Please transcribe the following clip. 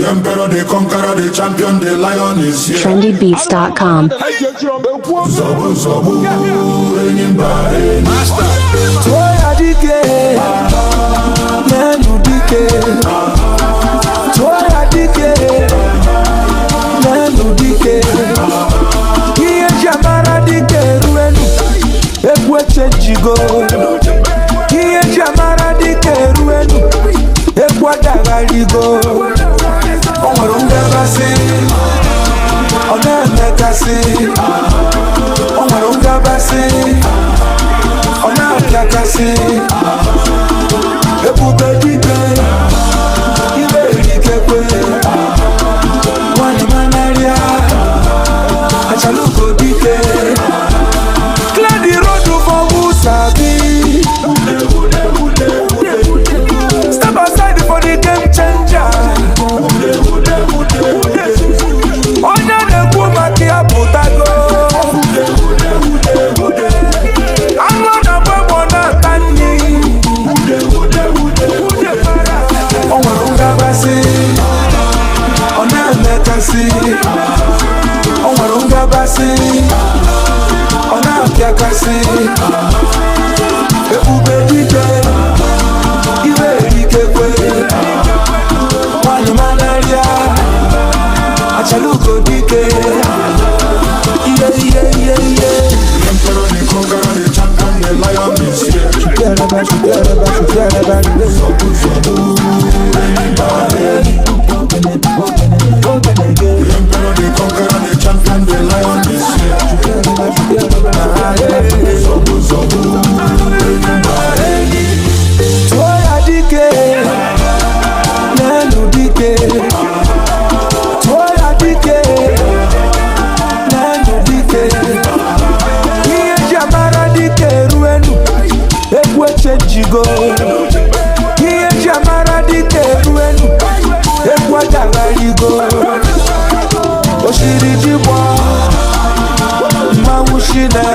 emperor, the conqueror, the champion, the lion is here. trendybeats.com. Zobu, zobu, anybody. Master. Toya dike, nenu dike. Toya dike, nenu dike. Iye jamara dike ruenu, ekwe chenjigo. Iye jamara dike ruenu, ekwa dagaligo. Onwarunga basi, oneme kasi. Onwarunga basi. Ona kakasi ebube dike ibe dikekwe wani manaria achaluko dike clear the road for Musabi. Step aside for the game changer. Onya nekwu maki aputago. Onwarunga basi, ona kiakasi. Ebube dike, iwe dikekwe. Wani manaria, achaluko dike. Yeah. The emperor, the conqueror, the champion, the lion is here. Together. Zobu, zobu, anybody. The emperor, the conqueror, the champion, the lion is here. Zobu, zobu, anybody. Toya dike, nenu dike. Toya dike, nenu dike. Iye jamara dike ruenu, ekwe chenjigo. Iye jamara dike ruenu, ekwa dagaligo. Oshiri jibwa, mawushine.